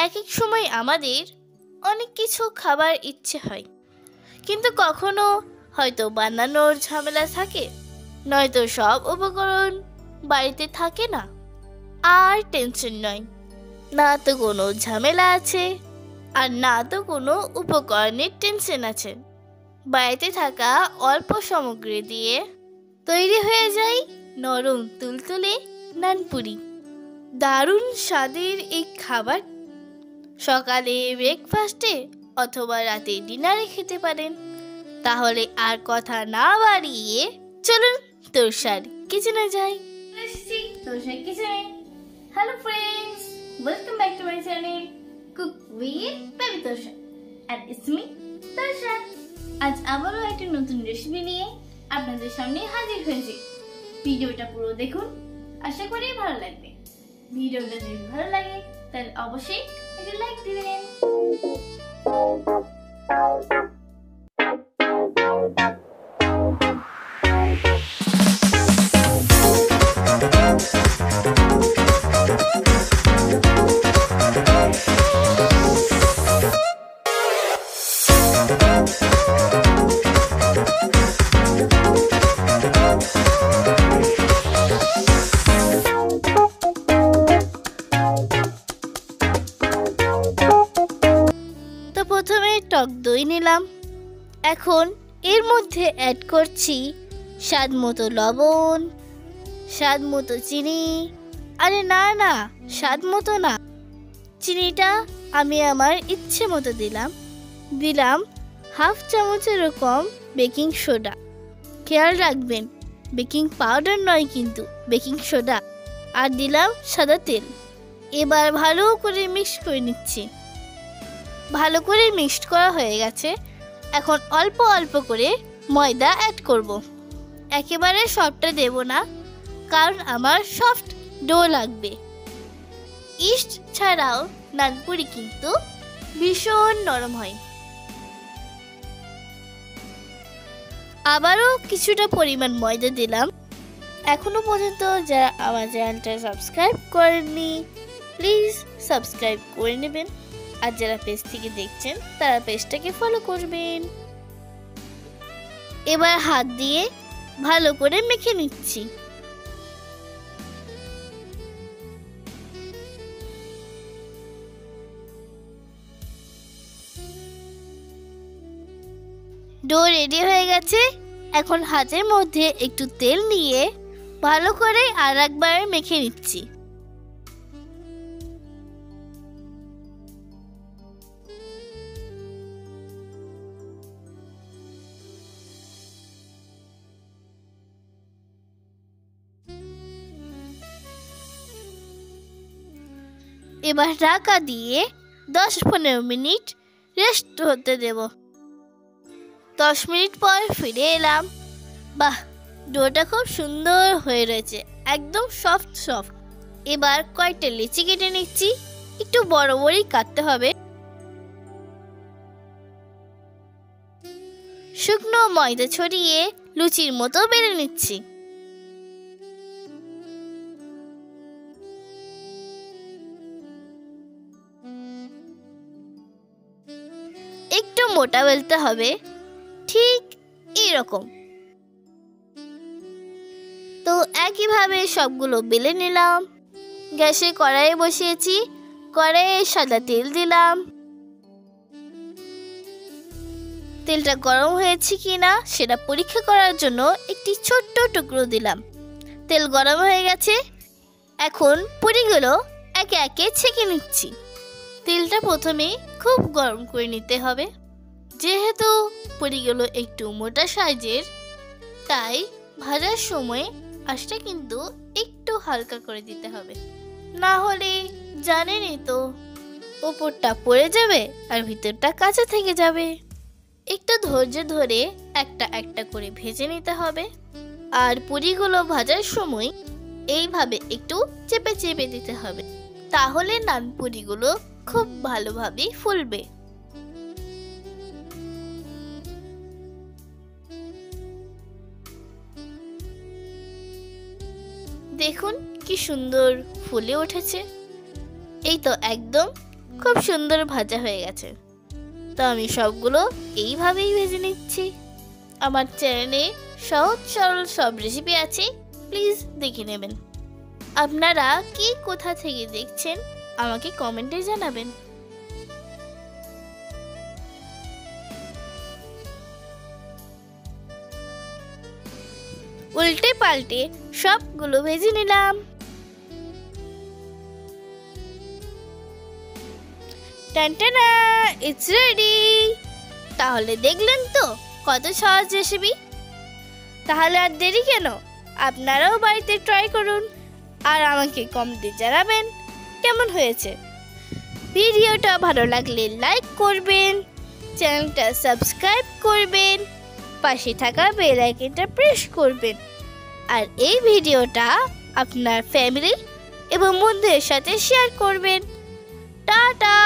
এক এক সময় আমাদের অনেক কিছু খাবার ইচ্ছে হয়, কিন্তু কখনো হয়তো বানানোর ঝামেলা থাকে, নয়তো সব উপকরণ বাড়িতে থাকে না। আর টেনশন নয়, না তো কোনো ঝামেলা আছে আর না তো কোনো উপকরণের টেনশন আছে। বাড়িতে থাকা অল্প সামগ্রী দিয়ে তৈরি হয়ে যায় নরম তুলতুলে নানপুরি। দারুণ স্বাদের এই খাবার সকালে ব্রেকফাস্টে অথবা রাতে ডিনারে খেতে পারেন। তাহলে আর কথা না বাড়িয়ে চলুন তোরসার কিচেনে যাই। তোরসার কিচেনে। Hello friends, welcome back to my channel cook with baby Torsa and it's me Torsa. আজ আবারও একটা নতুন রেসিপি নিয়ে আপনাদের সামনে হাজির হয়েছি। ভিডিওটা পুরো দেখুন, আশা করি ভালো লাগবে। ভিডিওটা যদি ভালো লাগে তাহলে অবশ্যই একটা লাইক দিবেন। প্রথমে টক দই নিলাম। এখন এর মধ্যে অ্যাড করছি স্বাদ মতো লবণ, স্বাদ মতো চিনি। আরে না না, স্বাদ মতো না, চিনিটা আমি আমার ইচ্ছে মতো দিলাম হাফ চামচেরও কম বেকিং সোডা। খেয়াল রাখবেন বেকিং পাউডার নয় কিন্তু বেকিং সোডা। আর দিলাম সাদা তেল। এবার ভালো করে মিক্স করে নিচ্ছি। ভালো করে মিক্সড করা হয়ে গেছে। এখন অল্প অল্প করে ময়দা অ্যাড করব। একেবারে সবটা দেব না, কারণ আমার সফট ডো লাগবে। ইস্ট ছাড়াও নানপুরি কিন্তু ভীষণ নরম হয়। আবারও কিছুটা পরিমাণ ময়দা দিলাম। এখনো পর্যন্ত যারা আমার চ্যানেলটা সাবস্ক্রাইব করেননি প্লিজ সাবস্ক্রাইব করে নেবেন। আর যারা পেজ থেকে দেখছেন তারা পেজটাকে ফলো করবেন। এবার হাত দিয়ে ভালো করে মেখে নিচ্ছি। ডো রেডি হয়ে গেছে। এখন হাতের মধ্যে একটু তেল নিয়ে ভালো করে আর একবার মেখে নিচ্ছি। এবার ঢাকা দিয়ে 10-15 মিনিট রেস্ট হতে দেব। 10 মিনিট পর ফিরে এলাম। বাহ, ডোটা খুব সুন্দর হয়ে রয়েছে, একদম সফট। এবার কয়েকটা লিচি কেটে নিচ্ছি। একটু বড় বড়ই কাটতে হবে। শুকনো ময়দা ছড়িয়ে লুচির মতো বেলে নিচ্ছি। একটু মোটা বেলতে হবে, ঠিক এরকম। তো একইভাবে সবগুলো বেলে নিলাম। গ্যাসে কড়াই বসিয়েছি। কড়াইয়ে সাদা তেল দিলাম। তেলটা গরম হয়েছে কিনা সেটা পরীক্ষা করার জন্য একটি ছোট্ট টুকরো দিলাম। তেল গরম হয়ে গেছে। এখন পুরিগুলো একে একে ছেঁকে নিচ্ছি। তেলটা প্রথমে খুব গরম করে নিতে হবে। যেহেতু পুরিগুলো একটু মোটা সাইজের, তাই ভাজার সময় আঁচটা কিন্তু একটু হালকা করে দিতে হবে, না হলে জানেনই তো উপরটা পড়ে যাবে আর ভিতরটা কাঁচা থেকে যাবে। একটু ধৈর্য ধরে একটা একটা করে ভেজে নিতে হবে। আর পুরিগুলো ভাজার সময় এইভাবে একটু চেপে চেপে দিতে হবে, তাহলে নানপুরিগুলো খুব ভালোভাবে ফুলবে। দেখুন কি সুন্দর ফুলে উঠেছে। এই তো একদম খুব সুন্দর ভাজা হয়ে গেছে। তো আমি সবগুলো এইভাবেই ভেজে নিচ্ছি। আমার চ্যানেলে সহজ সরল সব রেসিপি আছে, প্লিজ দেখে নেবেন। আপনারা কি কোথা থেকে দেখছেন আমাকে কমেন্টে জানাবেন। উল্টে পাল্টে সবগুলো ভেজে নিলাম। টানটানা, ইটস রেডি। তাহলে দেখলেন তো কত সহজ রেসিপি। তাহলে আর দেরি কেন, আপনারাও বাড়িতে ট্রাই করুন আর আমাকে কমেন্টে জানাবেন কেমন হয়েছে। ভিডিওটা ভালো লাগলে লাইক করবেন, চ্যানেলটা সাবস্ক্রাইব করবেন, পাশে থাকা বেল আইকনটা প্রেস করবেন আর এই ভিডিওটা আপনার ফ্যামিলি এবং বন্ধুদের সাথে শেয়ার করবেন। টাটা।